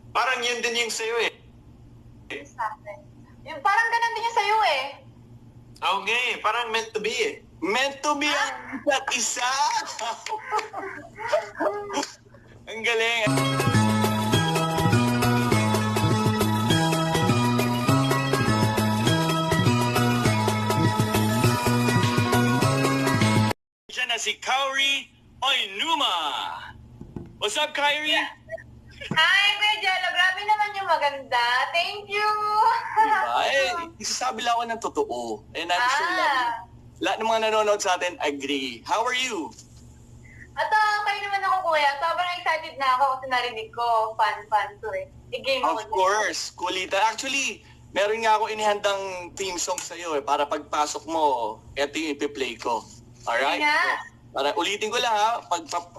Parang yun din yung sa'yo eh. Sa akin. Yung parang ganun din yung sa'yo eh. Okay, parang meant to be eh. Meant to be ang isa't isa! Ang galing. Siya na si Kaori Oinuma. What's up, Kyrie? Hi, Kuya Jello. Grabe naman yung maganda. Thank you. Diba? Isasabi lang ako ng totoo. And I'm sure lahat ng mga nanonood sa atin agree. How are you? Ato, okay naman ako, Kuya. Sobrang excited na ako kasi narinig ko. Fun to eh. I-game Of ako. course, kulita. Actually, meron nga ako inihandang theme song sa'yo para pagpasok mo, eto yung ipi-play ko. Alright? Sige nga. Para ulitin ko lang ha,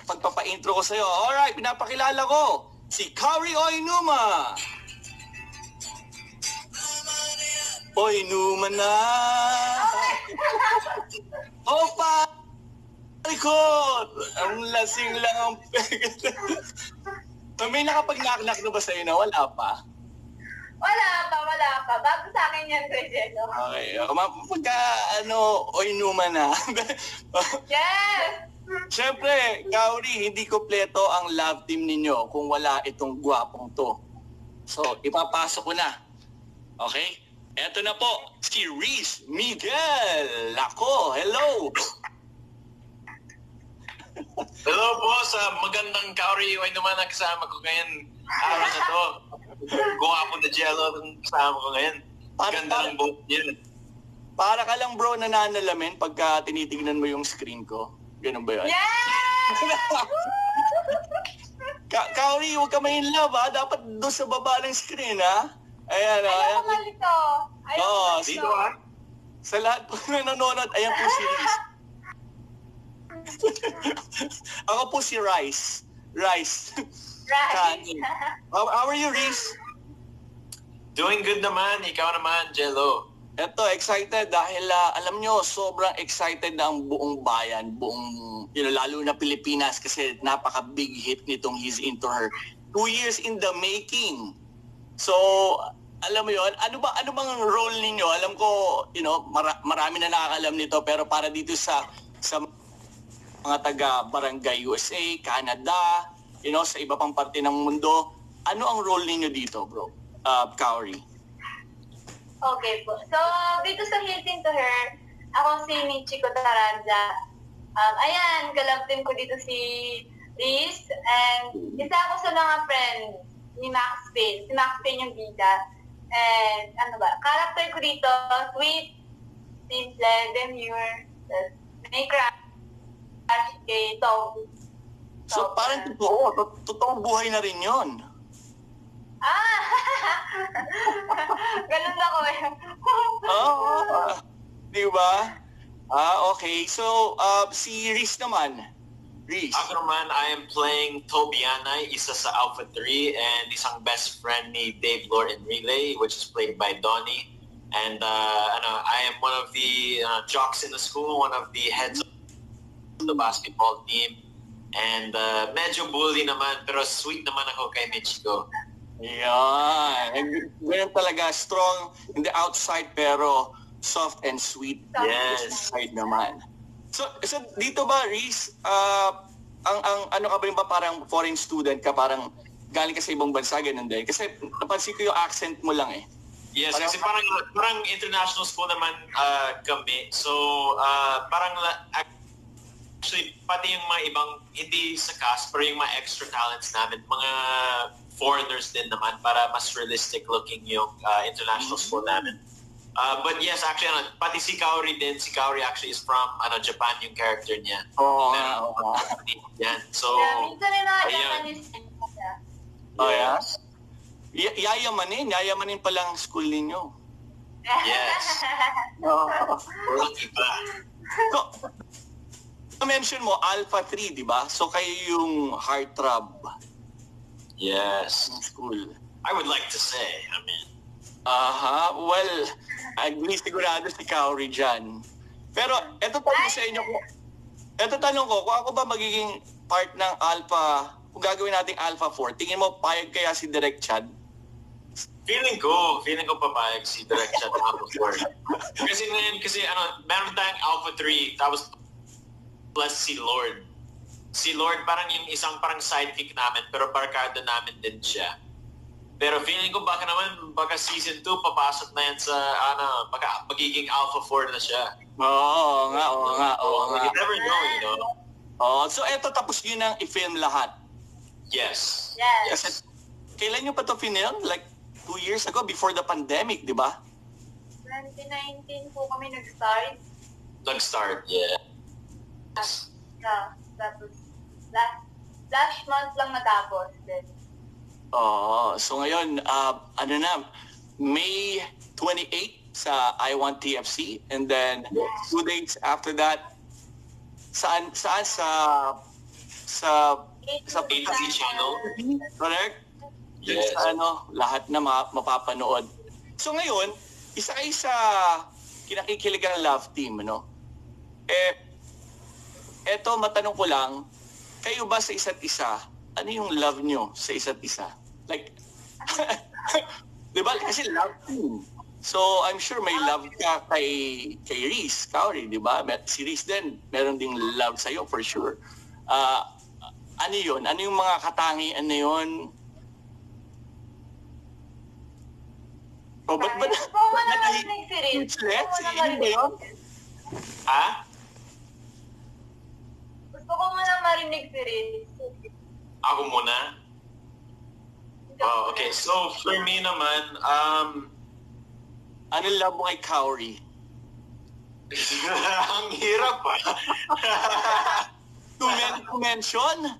pagpapa-intro ko sa'yo. Alright, pinapakilala ko si Kaori Oinuma. Oinuma na. Opa! Likod! Ang lasing lang ang May nakapag-knock-knock na ba sa'yo na wala pa? Wala pa. Bago sa akin yan, Kuya Jello. Okay. Pagka, Oinuma na. Yes! Siyempre, Kaori, hindi kompleto ang love team ninyo kung wala itong gwapong to. So, ipapasok ko na. Okay? Eto na po, si Reese Miguel. Ako, hello! Hello po sa magandang Kaori Oinuma na kasama ko ngayon. Araw na to. Guwapo na Jello ang kasama ko ngayon. Ganda ng buhok niya. Para ka lang bro nananalamin pagka tinitignan mo yung screen ko. Ganun ba yun? Yes! Kaori, huwag ka may in love ha. Dapat doon sa baba ng screen ha. Ayan, Ayaw ayan. ko malito. Dito ha. Sa lahat po na nanonood, ayan po si Reese. Ako po si Rice. Rice. Right. Kanin. How are you, Reese? Doing good naman. Ikaw naman, Jello. Eto, excited dahil alam nyo, sobrang excited na ang buong bayan, lalo na Pilipinas kasi napaka-big hit nitong He's Into Her. 2 years in the making. So, alam mo yon, ano bang role ninyo? Alam ko, marami na nakakalam nito pero para dito sa mga taga Barangay USA, Canada, sa iba pang parte ng mundo, ano ang role ninyo dito, bro? Kaori. Okay po. So, dito sa He's Into Her, ako si Michiko Taranza. Ayan, kalab din ko dito si Liz. And isa ako sa mga friends ni Max Payne. Si Max Payne yung bida. And character ko dito, sweet, simple, demure, may crush kay Toby. So, parang totoong buhay na rin yon. Ganun ako eh. Oo. Di ba? Okay. So, si Reese naman. Reese. Ako naman, I am playing Tobianay, isa sa Alpha 3, and isang best friend ni Dave Lore in Relay, which is played by Donnie. And I am one of the jocks in the school, one of the heads of the basketball team. And medyo bully naman, pero sweet naman ako kay Michiko. Yan. Ganyan talaga. Strong in the outside pero soft and sweet. Yes. Inside naman. So dito ba, Reese, ano ka ba yung parang foreign student ka, parang galing ka sa ibang bansa, ganun din? Kasi napansin ko yung accent mo lang eh. Yes, kasi parang international school naman kami. So, parang actually, pati yung mga ibang, hindi sa cast, pero yung mga extra talents namin, mga foreigners din naman para mas realistic looking yung international school namin. But yes, actually, pati si Kaori din. Si Kaori actually is from Japan yung character niya. Oo. Yan. So, Minsan may mga ayun. Japanese siya. Oh, yeah? Yayamanin palang school ninyo. Yes. Walang iba. So, mention mo, Alpha 3, di ba? So, kayo yung heartthrob Yes. ng school. I would like to say, Well, hindi sigurado si Kaori dyan. Pero, eto tanong sa inyo, eto tanong ko, kung ako ba magiging part ng Alpha, kung gagawin nating Alpha 4, tingin mo payag kaya si Direk Chad? Feeling ko papayag si Direk Chad ng Alpha 4. kasi meron tayong Alpha 3, tapos plus si Lord. Si Lord parang yung isang parang sidekick namin, pero barkada namin din siya. Pero feeling ko baka season 2 papasok na yan sa baka magiging Alpha 4 na siya. Oo nga. You never know, you know. So eto tapos yun ang i-film lahat. Yes. Yes. Kasi kailan nyo pa to film? Like 2 years ago before the pandemic, di ba? 2019 po kami nag-start. Nag-start, yeah. Yeah, tapos last month lang natapos din. So ngayon, May 28 sa I Want TFC, and then 2 days after that, saan sa ATC channel. correct? Yes. Sa lahat na mapapanood. So ngayon, isa kayo sa kinakikiligang love team, no? Eto, matanong ko lang, kayo ba sa isa't isa, ano yung love nyo sa isa't isa? Like, di ba? Kasi love team. So, I'm sure may love ka kay Reese, Kaori, di ba? Si Reese din, meron ding love sa'yo for sure. Ano yun? Ano yung mga katangian na yun? Ba't ba Gusto ko muna marinig si Riz. Yun ba yun? Ha? Gusto ko muna marinig si Riz. Ako muna? Oh, okay. So, for me naman, Ano love mo kay Kaori? ang hirap pa. To mention?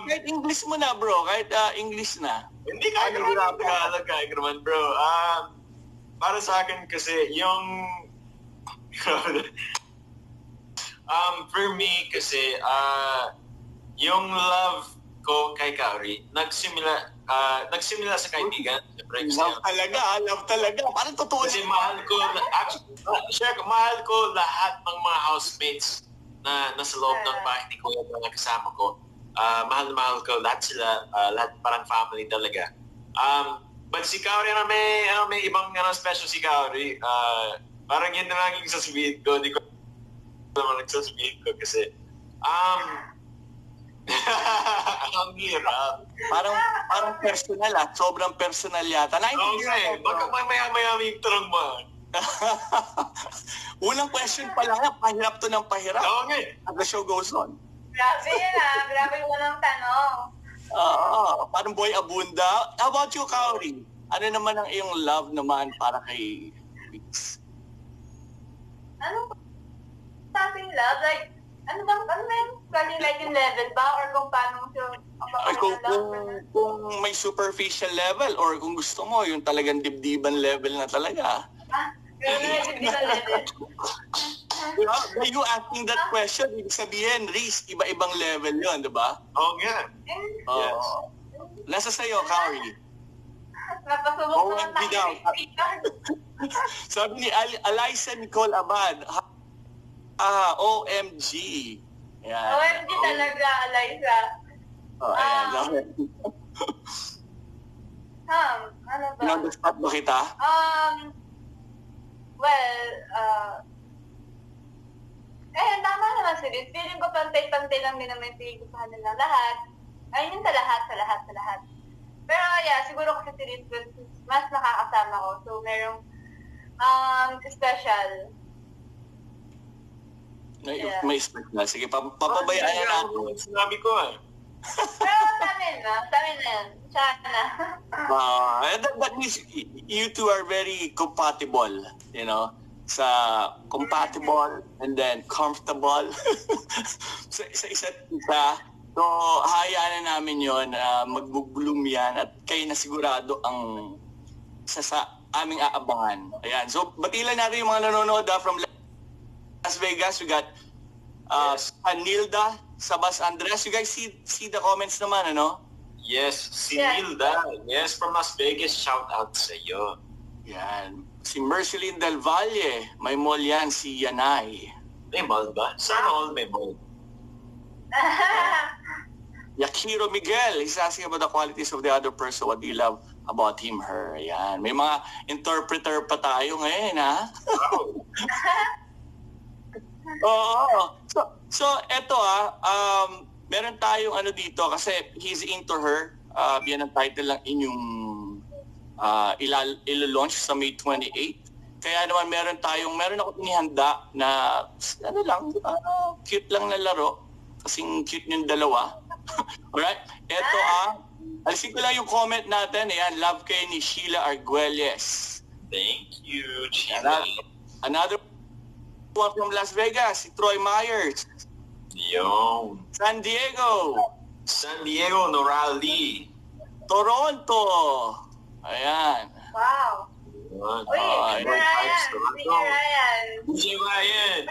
Kahit English mo na, bro. Kahit English na. Hindi kaya naman Tagalog, kaya naman, bro. Para sa akin kasi, yung... for me kasi, yung love ko kay Kaori, nagsimula sa kaibigan. Siyempre, kasi, Love talaga. Parang totoo. kasi mahal ko lahat ng mga housemates na nasa loob ng bahay ni Kuya na kasama ko. Mahal na mahal ko lahat sila, lahat parang family talaga. But si Kaori may ibang special si Kaori. Parang yun na lang yung sasabihin ko. Hindi ko naman nagsasabihin ko kasi ang hirap. Parang personal sobrang personal yata. Okay, baka maya-maya yung tanong mo. Unang question pa lang, pahirap to ng pahirap. Okay. As the show goes on. Grabe yan grabe yung unang tanong. Parang boy abunda. How about you, Kaori? Ano naman ang iyong love naman para kay Reese? Ano sa ating love? Like, ano ba yun? Kasi like yung level ba? Or kung paano siya Kung may superficial level or kung gusto mo, yung talagang dibdiban level na talaga. Gano'n na yung dibdiban level. By you asking that question, ibig sabihin, Reese, iba-ibang level yun, di ba? Oo nga. Yes. Nasa sa'yo, Kaori. Napasubok naman OMG daw. tayo ni Peter. Sabi ni Eliza Nicole Abad, OMG. Yan. OMG talaga, Eliza. Ayan. Ano ba? Nag-spot ba kita? Tama naman si Riz. Feeling ko pantay-pantay lang din naman pinigusahan nila lahat. Ayun yung sa lahat. Pero siguro kasi si Riz mas nakakasama ko. So, merong special. May spot na. Sige, papabayaan na natin. Sinabi ko Pero sa amin na yan. Sana. That means you two are very compatible, you know? Sa compatible and then comfortable sa isa't isa. So, hayaan na namin yun. Mag-bloom yan at kayo na sigurado ang sa aming aabangan. Ayan. So, batilan natin yung mga nanonood from Las Vegas. We got Nilda, Sabas Andres. You guys see the comments naman, ano? Yes, si Nilda. Yes, from Las Vegas. Shout out sa iyo. Yan. Si Merceline Del Valle. May mall yan, si Yanay. May mall ba? Sana all may mall. Hero Miguel, he's asking about the qualities of the other person. What do you love about him, her? Ayan. May mga interpreter pa tayo ngayon, ha? Oo. So eto meron tayong ano dito kasi he's into her. Yan ang title lang inyong ilo-launch sa May 28. Kaya naman meron ako inihanda na ano lang, cute lang na laro. Kasing cute yung dalawa. Alright? Eto alisin ko lang yung comment natin. Ayan, love kayo ni Sheila Arguelles. Thank you, Sheila. Another one from Las Vegas, si Troy Myers. Yo. San Diego, Norali. Toronto. Ayan. Wow. Uy, DJ Ryan.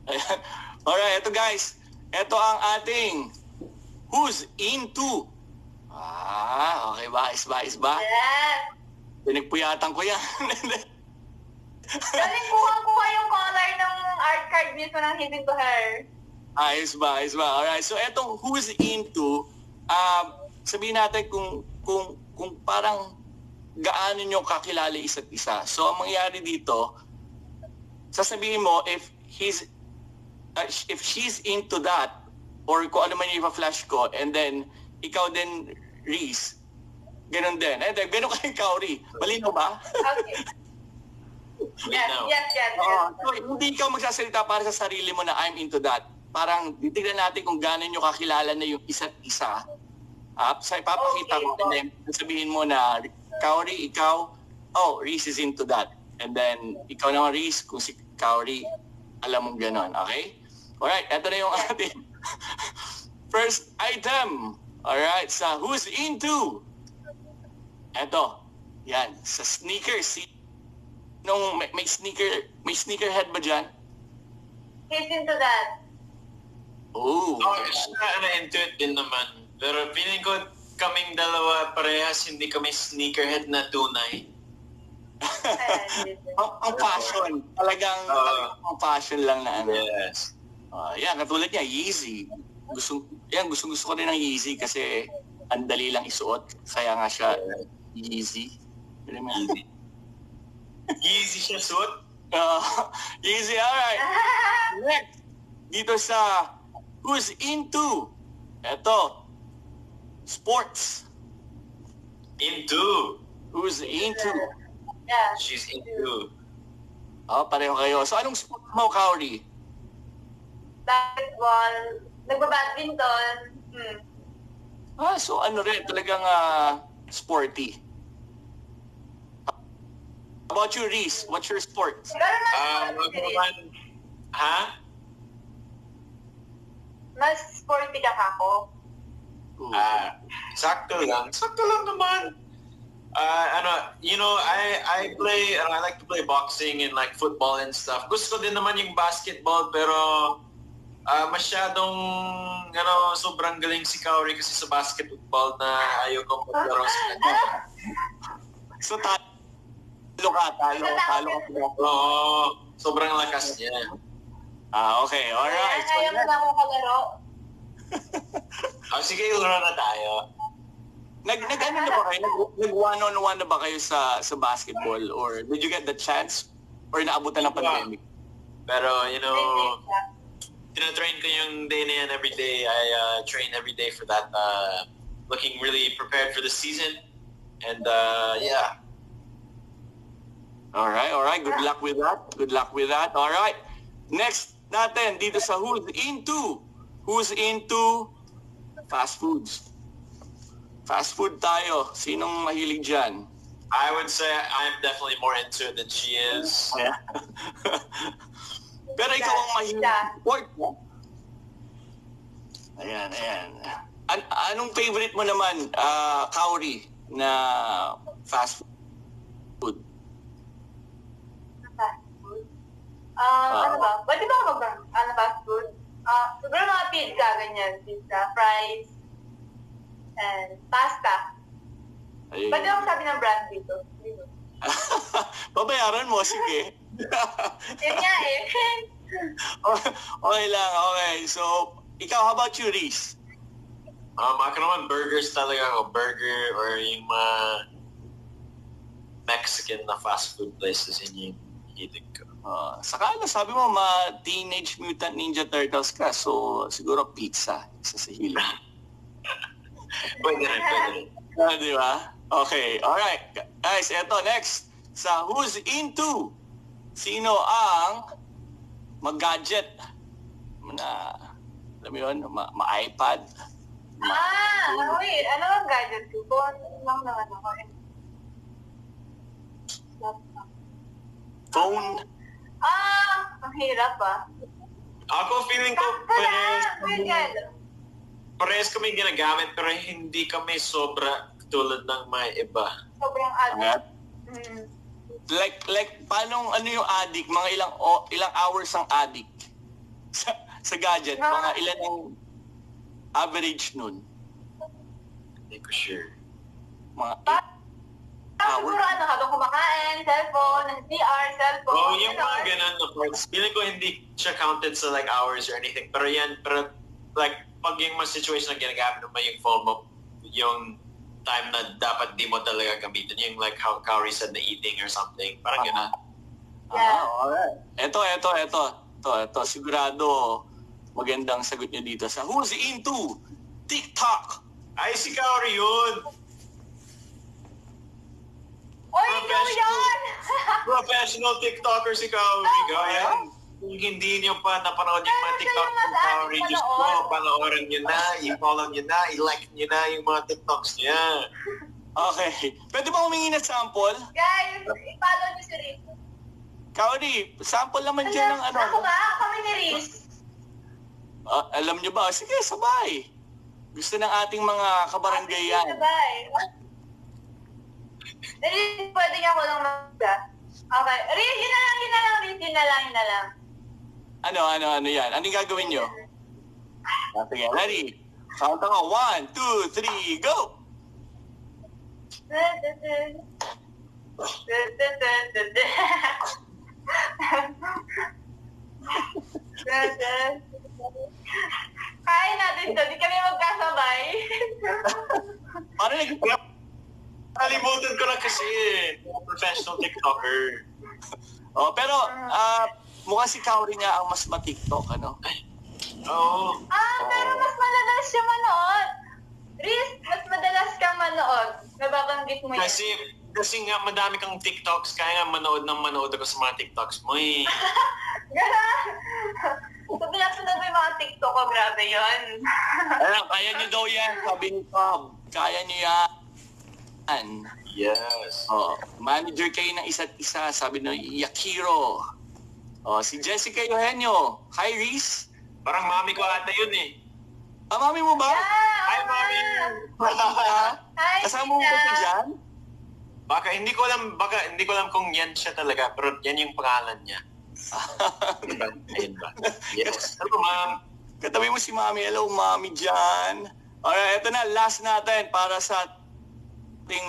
Ayan. Alright, ito guys. Ito ang ating Who's Into. Okay ba? Isba? Yes. Pinagpuyatan ko yan. Galing kuha yung color ng art card mismo ng He's Into Her. Ayos ba? Alright, so etong Who's Into, sabihin natin kung parang gaano nyo kakilala isa't isa. So ang mangyayari dito, sasabihin mo if she's into that, or kung ano man yung ipa-flash ko, and then ikaw din, Reese, ganun din. And then, ganun kayo, Kauri. Malino ba? Okay. Yes. So, hindi ikaw magsasalita para sa sarili mo na I'm into that. Parang titignan natin kung gaano nyo kakilala na yung isa't isa. So, ipapakita mo, and then sabihin mo na, Kauri, ikaw, Reese is into that. And then, ikaw naman, Reese, kung si Kauri, alam mong ganon. Okay? Alright, eto na yung ating first item. Alright, sa Who's Into? Eto, yan, sa sneakers. May sneakerhead ba dyan? He's into that. Into it din naman. Pero feeling ko kaming dalawa parehas hindi kami sneakerhead na tunay. ang fashion. Talagang ang fashion lang na ano. Yes. Yan, katulad niya, Yeezy. Gusto ko din ng Yeezy kasi ang dali lang isuot. Kaya nga siya Yeezy. Yeezy siya suot? Yeezy, alright. Next, dito sa Who's Into? Eto, sports. Into. Who's into? Yeah. She's into. Pareho kayo. So, anong sport mo, Kauri? Basketball. Nagbabadminton. So ano rin, talagang sporty. How about you, Reese? What's your sport? Mas sporty ka ako. Sakto lang naman. I play, I like to play boxing and like football and stuff. Gusto din naman yung basketball, pero masyadong, sobrang galing si Kauri kasi sa basketball na ayaw kong maglaro sa kanya. So, talo ka. Oo, sobrang lakas niya. Okay, alright. So, ayaw mo na akong kalaro. Sige, laro na tayo. Nag-ano na ba kayo? Nag-one-on-one na ba kayo sa basketball? Or did you get the chance? Or naabutan ng pandemic? Pero, tinatrain ko yung day na yan every day. I train every day for that. Looking really prepared for the season. And, yeah. Alright. Good luck with that. Alright. Next natin, dito sa Who's Into? Who's into fast foods? Fast food tayo. Sinong mahilig dyan? I would say I'm definitely more into it than she is. Yeah. Pero ikaw ang mahilig sport mo. Ayan. Anong favorite mo naman, Kauri, na fast food? Fast food? Ano ba? Pwede ba ako fast food? Siguro mga pizza, ganyan. Pizza, fries, and pasta. Ayun. Pwede ako sabi ng brand dito. Babayaran mo, sige. Yun nga eh. Okay lang, okay. So, Ikaw, how about you, Reese? Ako naman, burgers talaga ako. Burger or yung mga Mexican na fast food places yun yung hilig ko. Saka sabi mo, Teenage Mutant Ninja Turtles ka. So, siguro pizza. Isa sa hilig. Pwede rin. Di ba? Okay, alright. Guys, eto, next. Sa Who's Into? Sino ang mag-gadget? Alam mo yun, ma-iPad? Wait. Ano ang gadget ko? Kung lang naman ako. Laptop. Phone? Ang hirap Ako feeling ko, parehas kami ginagamit pero hindi kami sobra tulad ng mga iba. Sobrang addict. Like paano ano yung addict? Mga ilang hours ang addict sa gadget? Mga ilan ang average nun? Hindi ko sure. Mga Siguro habang kumakain, cellphone, CR, cellphone. Yung mga ganun na parts, feeling ko hindi siya counted sa like hours or anything. Pero like pag yung mga situation na ginagamit mo yung phone mo, yung time na dapat di mo talaga gamitin. Yung like how Kauri said na eating or something. Parang gano'n. Alright. Ito. Sigurado magandang sagot niyo dito sa Who's Into TikTok. Ay, si Kauri yun! Oy, ikaw yan! Professional TikToker si Kauri. Gaya. Kung hindi niyo pa napanood yung mga TikTok ni Kauri, just po, panoorin niyo na, i-follow niyo na, i-like niyo na yung mga TikToks niya. Okay. Pwede ba humingi na sample? Guys, i-follow niyo si Riz. Kauri, sample naman dyan ng ano. Ako ba? Kami ni Riz. Alam niyo ba? Sige, sabay. Gusto ng ating mga kabaranggayan. Sabay. Riz, pwede niya ako lang magda. Okay. Riz, yun na lang. Ano yan? Anong gagawin nyo? Sige, ready? Count ako. 1, 2, 3, go! Kaya natin to. Di kami magkasabay. Paano Kalimutan ko na kasi professional TikToker. pero mukhang si Kauri nga ang mas ma-TikTok, ano? Oo. Pero mas madalas siya manood. Riz, mas madalas kang manood. Nababanggit mo yan. Kasi nga madami kang TikToks, kaya nga manood ako sa mga TikToks mo eh. Gano'n! So, pinasunod mo yung mga TikTok ko, grabe yun. Kaya niyo daw yan, sabi ni Tom. Kaya niyo yan. Yes. Manager kayo ng isa't isa, sabi ni Yakiro. Si Jessica Eugenio. Hi, Reese. Parang mami ko ata yun eh. Mami mo ba? Hi, mami! Hi, Kasama mo ba siya dyan? Baka hindi ko alam kung yan siya talaga, pero yan yung pangalan niya. Ayun ba? Yes. Hello, ma'am. Katabi mo si Mami. Hello, Mami dyan. Alright, ito na. Last natin para sa ating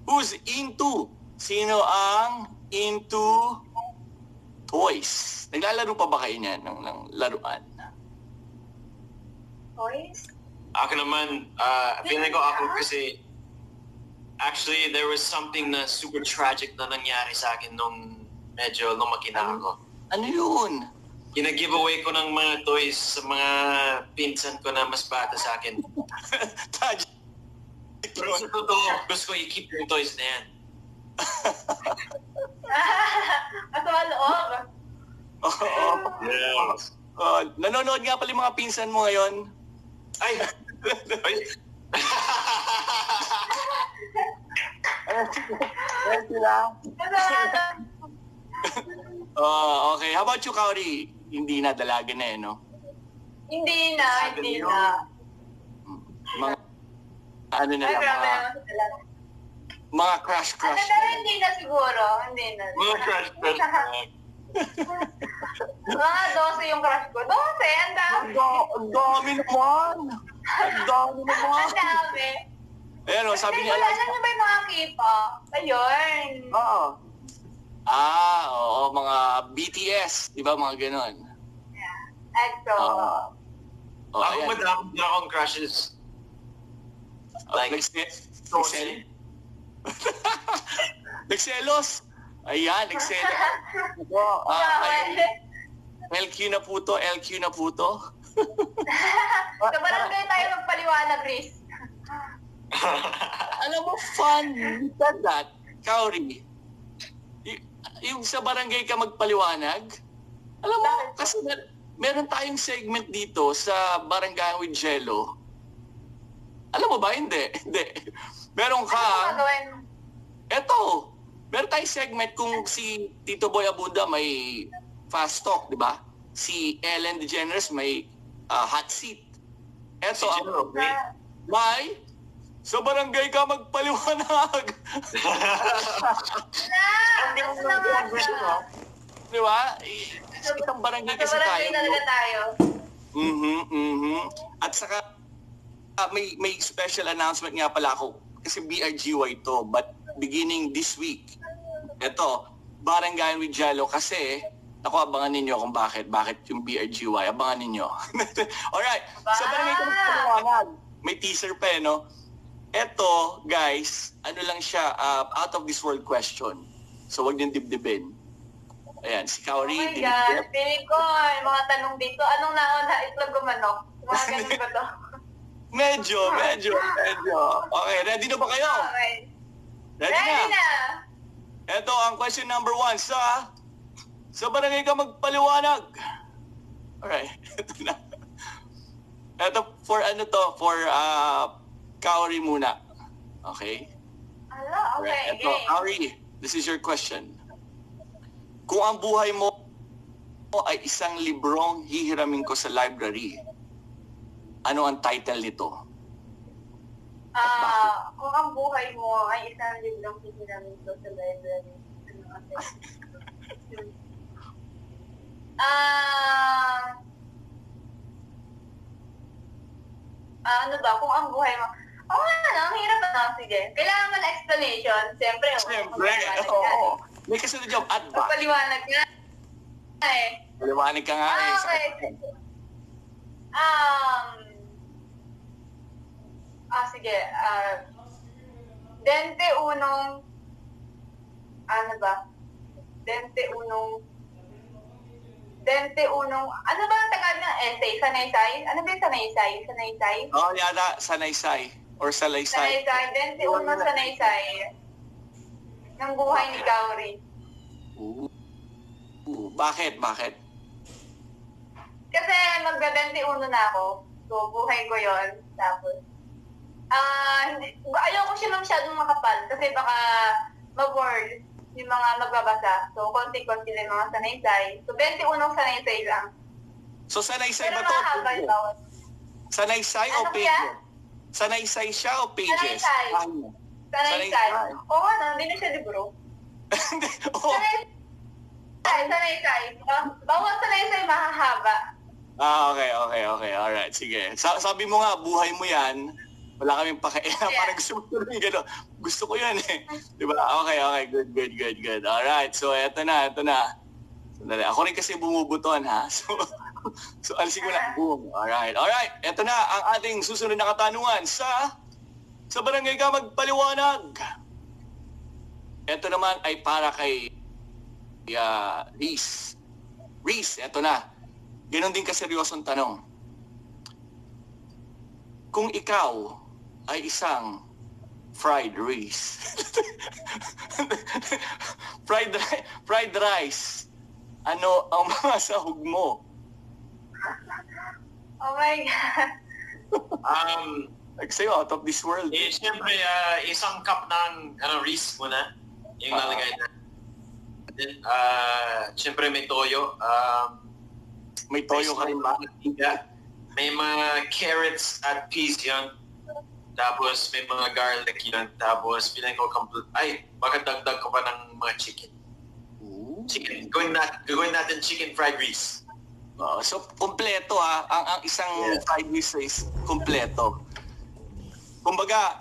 Who's Into? Sino ang into toys? Naglalaro pa ba kayo niyan ng laruan? Toys? Ako naman, feeling ko ako kasi actually there was something na super tragic na nangyari sa akin nung medyo lumaki na ako. Ano yun? Gina-giveaway ko ng mga toys sa mga pinsan ko na mas bata sa akin. Tragic. Pero sa totoo, gusto ko i-keep yung toys na yan. Masama loob. Oo. Yes. Nanonood nga pala yung mga pinsan mo ngayon. Ay! Ay! Yes, sila. Masama. Okay. How about you, Kauri? Hindi na, dalaga na no? Hindi na. Mga, ano na Ay, lang, grabe naman talaga. mga crush. Pero hindi na siguro. Hindi na. Mga crush. Mga 12 yung crush ko. 12? Ang dami. Ang dami naman! Ang dami naman! Ang dami. Ayan o, sabi ni Alam Eliza. niyo ba yung mga K-pop? Ayun. Oo. Oo, mga BTS, di ba mga ganon? EXO. Oh, Ako ayan. madami din akong crushes. Like, Nagselos. Nagselos. Ayan, nagselos. Oh, LQ na po to, LQ na po to. Sa barangay tayo magpaliwanag, Riz. Alam mo, fun that, Kauri. Yung sa barangay ka magpaliwanag, alam mo, kasi meron tayong segment dito sa Barangay with Jello. Alam mo ba? Hindi. Hindi. Meron ka, Ano gagawin? eto, meron tayong segment kung si Tito Boy Abunda may fast talk, di ba? Si Ellen DeGeneres may hot seat. Eto, Si Jello, okay? may sa barangay ka magpaliwanag. Hindi mo Na! Di ba? Isang barangay Sa kasi barangay tayo. talaga tayo. At saka, may special announcement nga pala ako. Kasi BRGY to. But beginning this week, eto, Barangay with Jello kasi, ako, abangan ninyo kung bakit yung BRGY. Abangan ninyo. Alright, sa barangay ka magpaliwanag. May teaser pa no? Eto, guys, ano lang siya, out of this world question. So, wag niyong dibdibin. Ayan, si Oh Kauri. my God, feeling ko, yung mga tanong dito, anong nauna, itlog o manok? Mga ganun ba to? Medyo. Okay, ready na ba kayo? Okay. Ready Ready na? na! Ito ang question number 1 sa barangay ka magpaliwanag. Alright, ito na. Ito for Kauri muna. Okay? Ala, okay, Alright, ito, game. Kauri, this is your question. Kung ang buhay mo ay isang librong hihiramin ko sa library, ano ang title nito? Kung ang buhay mo ay isang librong hihiramin ko sa library, ano ang ano ba, kung ang buhay mo, ang hirap na, sige. Kailangan mo na explanation, siyempre. Siyempre, oo. May kasunod yung at ba? Magpaliwanag nga. Paliwanag ka nga eh. Okay. Sige. Dente unong, ano ba? Dente unong, ano ba ang Tagalog ng essay? Sanaysay? Ano ba yung sanaysay? Sanaysay? Oo, yata sanaysay or salaysay. Sanaysay. Dente unong sanaysay ng buhay ni Kauri. Bakit? Kasi magbe-21 na ako. So, buhay ko yon. Tapos, ayoko siya masyadong makapal kasi baka ma-bored yung mga magbabasa. So, konti-konti lang yung mga sanaysay. So, 21 sanaysay lang. So, sanaysay Pero ba to? mahaba yung bawat. Sanaysay o Ano pages? kaya? Sanaysay siya o pages? Sanaysay. Ano? Sanaysay. Oo, hindi na siya libro. Oh. Sanaysay. Bawat sanaysay mahahaba. Okay. Alright, sige. Sabi mo nga, buhay mo yan. Wala kaming pakialam. Yeah. Parang gusto mo tuloy gano'n. Gusto ko yan eh. Diba? Okay. Good. Alright, so eto na. Sandali. Ako rin kasi bumubuton ha. So alisin ko na. Boom. Alright. Eto na ang ating susunod na katanungan sa barangay ka magpaliwanag. Eto naman ay para kay Reese. Reese, eto na. Ganon din kaseryosong tanong. Kung ikaw ay isang fried rice. fried rice. Ano ang mga sahog mo? Oh my God. Like sa'yo, out of this world. Siyempre, isang cup ng Reese muna. Yung lalagay na. Then, siyempre may toyo. May toyo ka rin ba? May mga carrots at peas yun. Tapos may mga garlic yun. Tapos feeling ko baka dagdag ko pa ng mga chicken. Chicken. Gawin natin chicken fried rice. So, kompleto ha. Ang isang fried rice is kompleto. Kumbaga,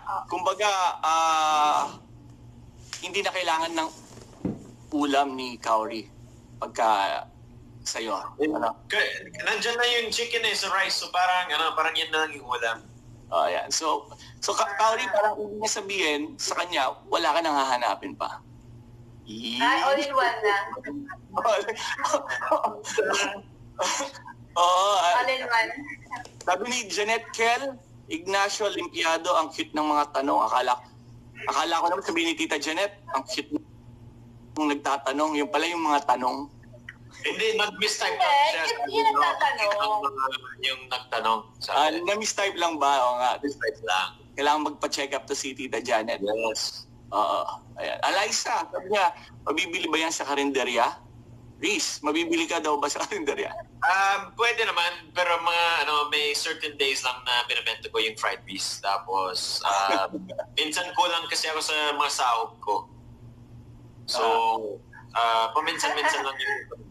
hindi na kailangan ng ulam ni Kauri pagka sa'yo? Ano? Nandyan na yung chicken sa rice, so parang yan na lang yung ulam. Ayan. So Kaori, parang ibig niya sabihin sa kanya, wala ka nang hahanapin pa. All in one na. Oo. All in one. Sabi ni Janet Kel, Ignacio Limpiado, ang cute ng mga tanong. Akala ko naman sabihin ni Tita Janet, ang cute ng nagtatanong. Yung pala yung mga tanong. Hindi, nag-mistype lang siya. Yung nagtatanong. Yung nagtanong. Na-mistype lang ba? O nga. Mistype lang. Kailangan magpa-check up to si Tita Janet. Yes. Oo. Ayan. Alaysa, sabi niya, mabibili ba yan sa karinderya? Reese, mabibili ka daw ba sa karinderya? Pwede naman, pero may certain days lang na binibenta ko yung fried beef. Tapos, minsan kulang kasi ako sa mga sahog ko. So, paminsan-minsan lang yung...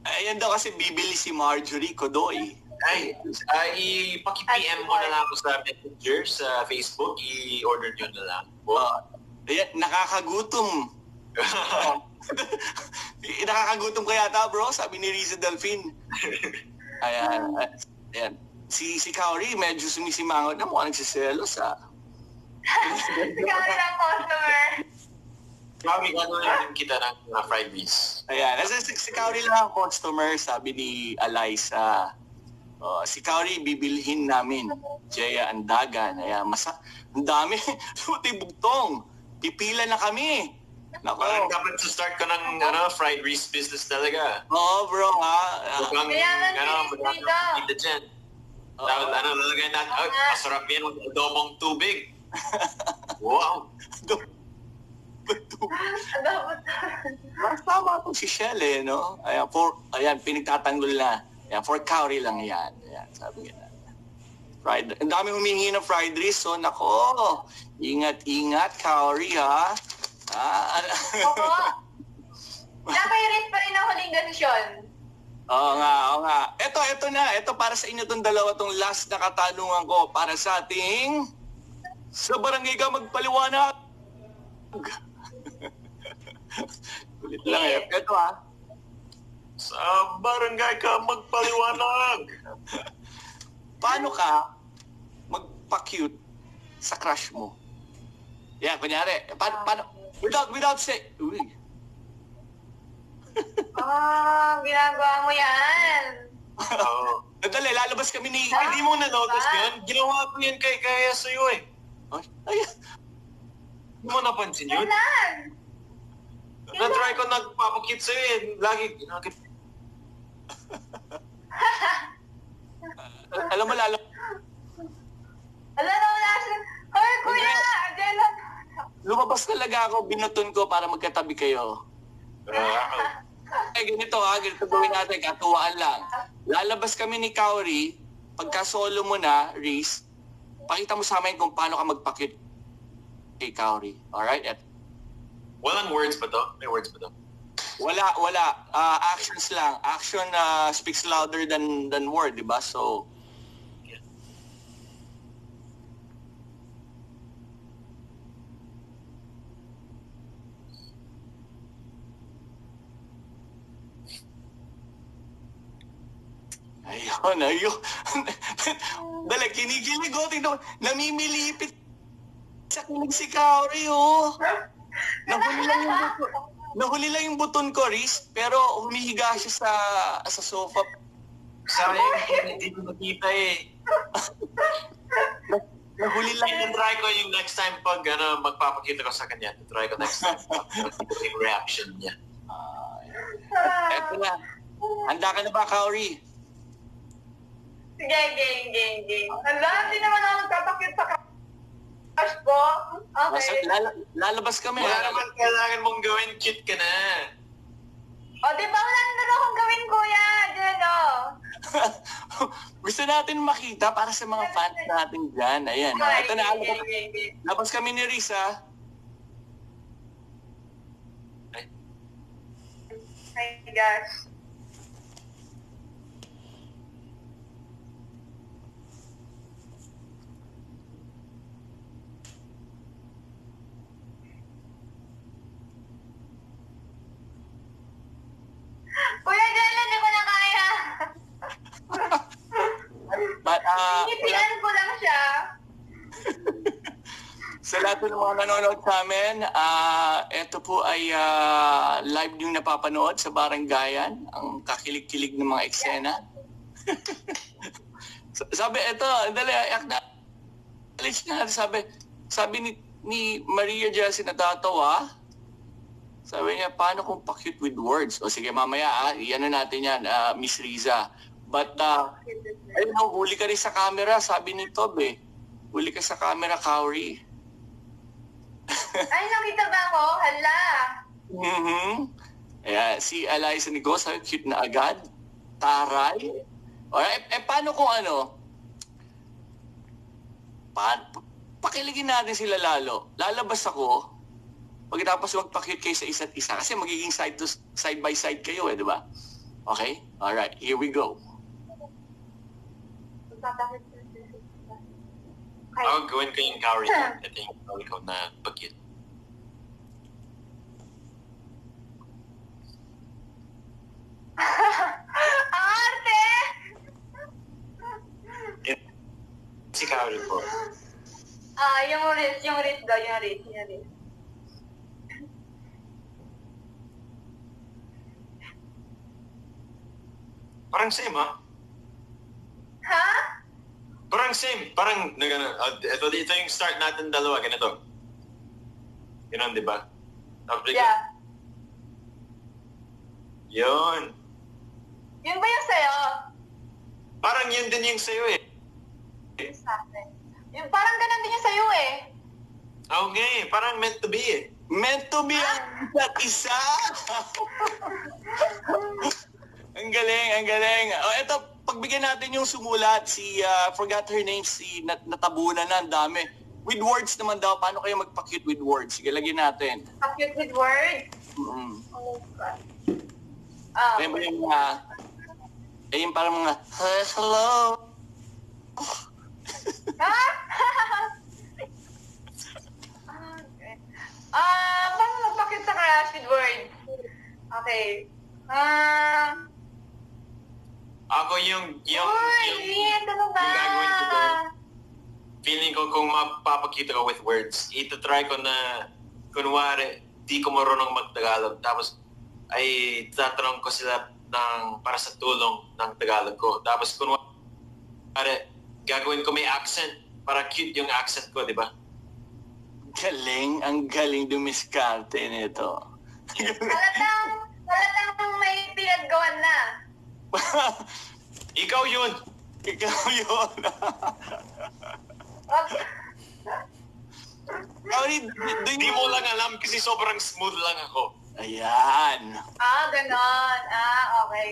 Ayan daw kasi bibili si Marjorie Kodoy. Ay, ipaki-PM mo na lang ako sa Messenger, sa Facebook, i-order nyo na lang. Ayan, nakakagutom. Nakakagutom ka yata, bro, sabi ni Riza Delphine. Ayan. Si Kaori, medyo sumisimangot na, mukhang nagsiselos, ha? Si Kaori lang customer. Sabi ka naman kita ng fried beef. Ayan. Si Kaori lang ang customer, sabi ni Alaysa. Si Kaori, bibilhin namin. Jaya Andagan. Ayan, ang dami. Suti bugtong. Pipila na kami. Nako. Parang dapat sa start ko ng fried rice business talaga. Oo, bro, ha? Mukhang, Kaya lang kita dyan. Dapat, lalagay natin, masarap yan, adobong tubig. Wow. Tama po si Shell, no? Ayan, pinagtatanggol na. Ayan, for Kaori lang yan. Ayan, sabi niya. Ang dami humingi ng fried rice, so nako. Ingat, Kaori, ha? Opo. Naka-erase pa rin ang huling desisyon. Oo nga. Ito na. Ito para sa inyo tong dalawa, tong last na katanungan ko para sa ating sa barangay ka magpaliwanag. Kulit lang Ito Sa barangay ka magpaliwanag. Paano ka magpa-cute sa crush mo? Yan, kunyari. Paano? Without say, uy. Ginagawa mo yan. Dali, lalabas kami ni... Hindi mo na-notice yun? Ginawa ko yun kaya sa'yo eh. Ay, Hindi mo napansin yun? Kailan? Na-try ko nagpapakit sa'yo eh. Lagi, alam mo, lalo... Wala siya. Hoy, kuya! Diyan lang. Lumabas talaga ako, binuton ko para magkatabi kayo. Ganito gawin natin, katuwaan lang. Lalabas kami ni Kaori, pagka solo mo na, Reese, pakita mo sa amin kung paano ka magpakit kay Kaori. Alright? Walang words ba to? May words ba to? Wala. Actions lang. Action speaks louder than word, di ba? So, ayun. Dali, kinikilig ko. Tingnan, namimilipit sa kilig si Kaori, Nahuli lang yung buton ko, Riz, pero humihiga siya sa sofa. Sayang, hindi ko nakita eh. Nahuli lang Yung try ko yung next time pag magpapakita ko sa kanya. Try ko next time. Yung reaction niya. Eto na. Handa ka na ba, Kaori? Sige, game. Hala, hindi naman ako nagtatakit sa crush ko. Okay. Lalabas kami. Wala naman kailangan mong gawin, cute ka na. O, di ba wala na akong gawin, kuya? Diyan, Gusto natin makita para sa mga fans natin dyan. Ayan. Ito na. Labas kami ni Risa. My gosh. Kuya Jelen, hindi ko At Pinipilan ko lang siya. sa lahat ng mga nanonood sa amin, ito po ay live yung napapanood sa Baranggayan, ang kakilig-kilig ng mga eksena. Sabi, ito, dali, acknowledge nga, sabi ni Maria Jessie natatawa, sabi niya, paano kung pa-cute with words? O sige, mamaya, iyan na natin yan, Miss Riza. But, ayun, huli ka rin sa camera, sabi ni Tob eh. Huli ka sa camera, Kauri. Ay, nakita ba ako? Hala. Mm-hmm. Ayan, si Eliza Negos, sabi, cute na agad. Taray. Alright, paano kung pakiligin natin sila lalo. Lalabas ako, pagkatapos magpa-cute kayo sa isa't isa, kasi magiging side by side kayo di ba? Okay? Alright, here we go. Ako gawin ko yung Kauri. Ito yung Kauri ko na pag-cute. Arte! Si Kauri po. Yung wrist daw, yung wrist. Parang same, ha? Ha? Parang same. Parang, ito yung start natin dalawa. Ganito. Ganun, di ba? Tapos Yeah. Yun. Yun ba yung sa'yo? Parang yun din yung sa'yo eh. Yung sa akin. Yung parang ganun din yung sa'yo eh. Okay, parang meant to be eh. Meant to be ang isa't isa! Ang galing, ang galing. O, eto, pagbigyan natin yung sumulat, forgot her name, si Natabunan na, ang dami. With words naman daw, paano kayo magpa-cute with words? Sige, lagyan natin. Cute with words? Mm-hmm. Oh, God. Kaya ba yung yung parang mga, hello? Ha? Okay. Paano magpakit sa crush with words? Okay. Ako yung ano ba? yung gagawin ko doon. Feeling ko kung mapapakita ko with words, ito-try ko na, kunwari, di ko marunong mag-Tagalog. Tapos, ay tatanong ko sila para sa tulong ng Tagalog ko. Tapos, kunwari, gagawin ko may accent para cute yung accent ko, di ba? Galing, ang galing dumiskarte nito. Halatang may pinagawan na. Ikaw yun! Ikaw yun. Di mo lang alam kasi sobrang smooth lang ako. Ayan. Ganon. Okay.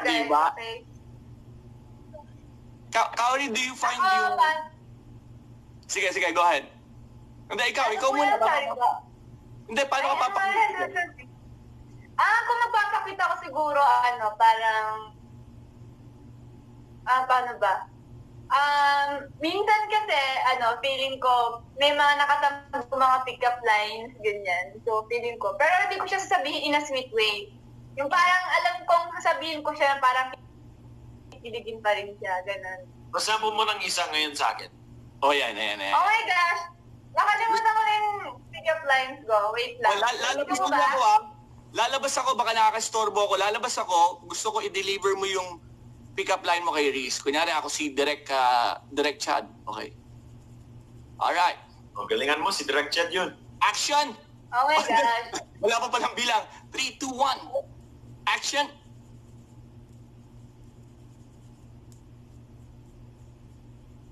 Diba? Okay. Kaori, do you find Ako, you... Sige, go ahead. Hindi, ikaw muna. Hindi, paano ka papakita? Kung magpapakita ko siguro, parang... paano ba? Minsan kasi, feeling ko, may mga nakatamag mga pick-up lines, ganyan. So, feeling ko. Pero hindi ko siya sasabihin in a sweet way. Yung parang alam kong sasabihin ko siya, parang kiligin pa rin siya, ganun. Masampo mo ng isa ngayon sa akin. Oh, yan. Oh my gosh! Nakalimutan ko na yung pick-up lines ko. Wait lang. Lalabas ako Lalabas ako, baka nakakastorbo ako. Lalabas ako, gusto ko i-deliver mo yung pick-up line mo kay Reese. Kunyari ako si Direct Chad. Okay. Alright. O, galingan mo, si Direct Chad yun. Action! Oh my gosh. Wala pa palang bilang. 3, 2, 1. Action!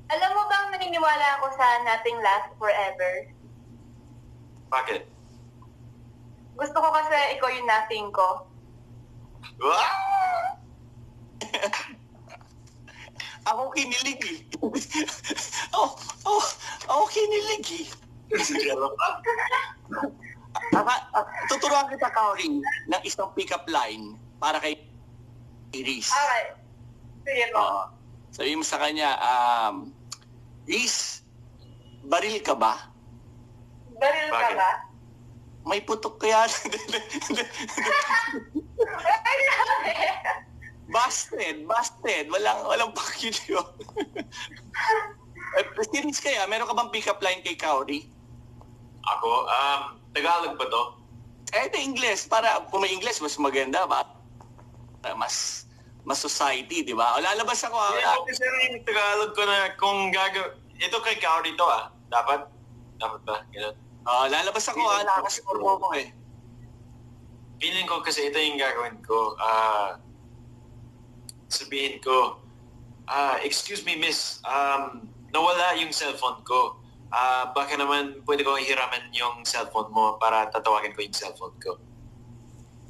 Alam mo bang naniniwala ako sa nothing lasts forever? Bakit? Gusto ko kasi ikaw yung nothing ko. Wow! Ako kinilig eh. Ako kinilig eh. Tuturuan kita, Kaori, ng isang pick-up line para kay Reese. Okay. Sige po. Sabihin mo sa kanya, Reese, baril ka ba? Baril ka Bakit? ba? May putok kaya. Ay, grabe. Busted. Walang pakit yun. Series kaya, meron ka bang pick-up line kay Kaori? Ako, Tagalog ba to? Ito English. Para kung may English, mas maganda ba? Mas society, di ba? O, lalabas ako. Kasi rin Tagalog ko na kung ito kay Kaori to Dapat ba? Ganun. Lalabas ako nakakascore mo ko eh. Feeling ko kasi ito yung gagawin ko. Sabihin ko, excuse me miss, nawala yung cellphone ko. Baka naman pwede ko ihiraman yung cellphone mo para tatawagin ko yung cellphone ko.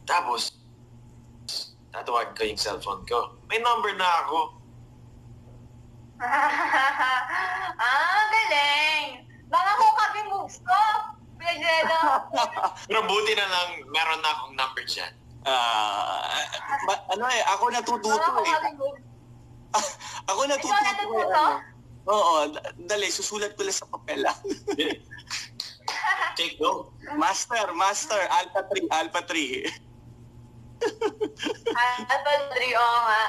Tapos, tatawagin ko yung cellphone ko. May number na ako. Galing! Baka kung copy moves ko. Pinagdala. Pero buti na lang, meron na akong number dyan. Ako natututo Baka kung eh. copy moves. Ako Ikaw natututo natututo? Oo, dali, susulat ko lang sa papel. Take note. Master, Alpha 3. Alpha 3, oo nga.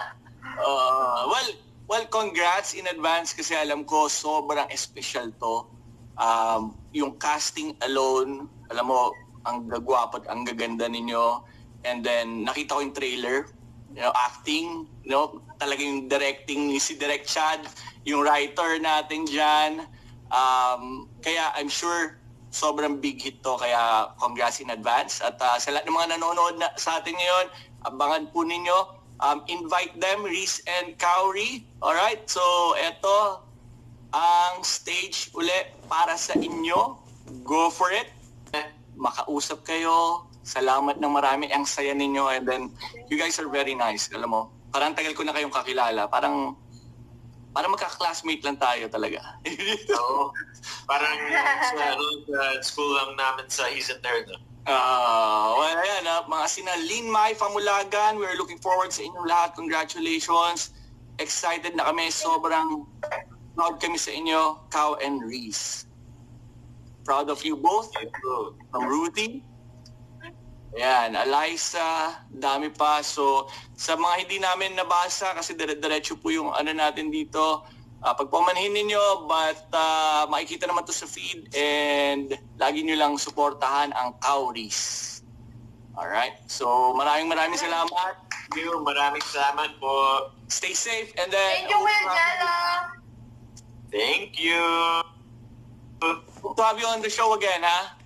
Well, congrats in advance kasi alam ko sobrang special to. Yung casting alone, alam mo, ang gagwapo at ang gaganda ninyo. And then, nakita ko yung trailer, acting, talaga yung directing ni si Direk Chad, yung writer natin dyan. Kaya I'm sure sobrang big hit to, kaya congrats in advance. At sa lahat ng mga nanonood sa atin ngayon, abangan po ninyo. Invite them, Reese and Kaori. Alright, so eto ang stage uli para sa inyo. Go for it. Makausap kayo. Salamat ng marami. Ang saya ninyo. And then, you guys are very nice. Alam mo, parang tagal ko na kayong kakilala. Parang magka-classmate lang tayo talaga. Oo. Parang sa school lang namin sa Isn't There. Well, ayan, mga sina Lin Mai Famulagan, we're looking forward sa inyong lahat. Congratulations. Excited na kami. Sobrang proud kami sa inyo, Kao and Reese. Proud of you both. From Ruthie. Ayan, Eliza, dami pa. So, sa mga hindi namin nabasa, kasi dire-diretso po yung natin dito, pagpamanhin ninyo, but makikita naman to sa feed and lagi nyo lang suportahan ang Kaoris. Alright, so maraming salamat. Thank you, maraming salamat po. Stay safe and then... Thank you, Will Jella. Thank you. Hope to have you on the show again, ha?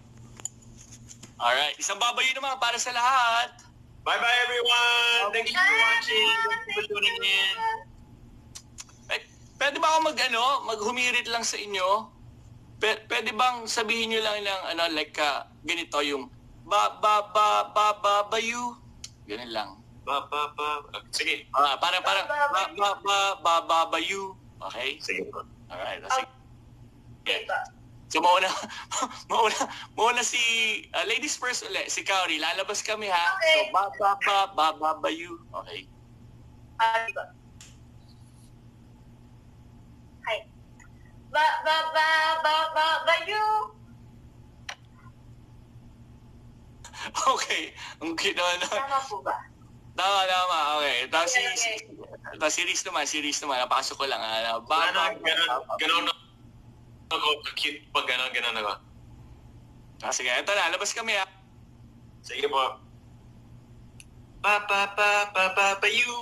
Alright, isang babayo naman para sa lahat. Bye-bye, everyone. Thank you for watching. Thank you for tuning in. Pwede ba ako maghumirit lang sa inyo? Pwede bang sabihin nyo lang ganito yung babayu? Ganun lang. Sige. Parang babayu. Okay? Sige po. Alright. Okay. Sige. So mauna si ladies first ulit, si Kaori. Lalabas kami ha. Okay. So babayu. Okay. Hi. Bayu. Okay. Ang cute naman. Tama po ba? Tama. Okay. Tapos Okay. series naman. Napasok ko lang. Ganon ako, cute pag ganon ako. Sige, ito na. Labas kami ha. Sige po. You.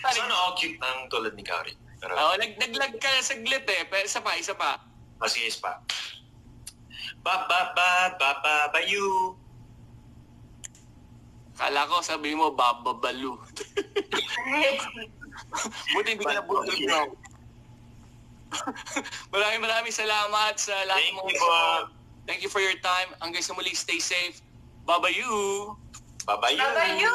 Sana all cute ng tulad ni Kaori. Pero, Naglag ka saglit eh. Pero isa pa. sige, pa. You. Kala ko sabi mo bababalu. Buti hindi ka nabulog nyo. Maraming salamat sa lahat Thank mo. you po. Thank you for your time. Hanggang sa muli, stay safe. Babayu! Bye-bye. Bayu.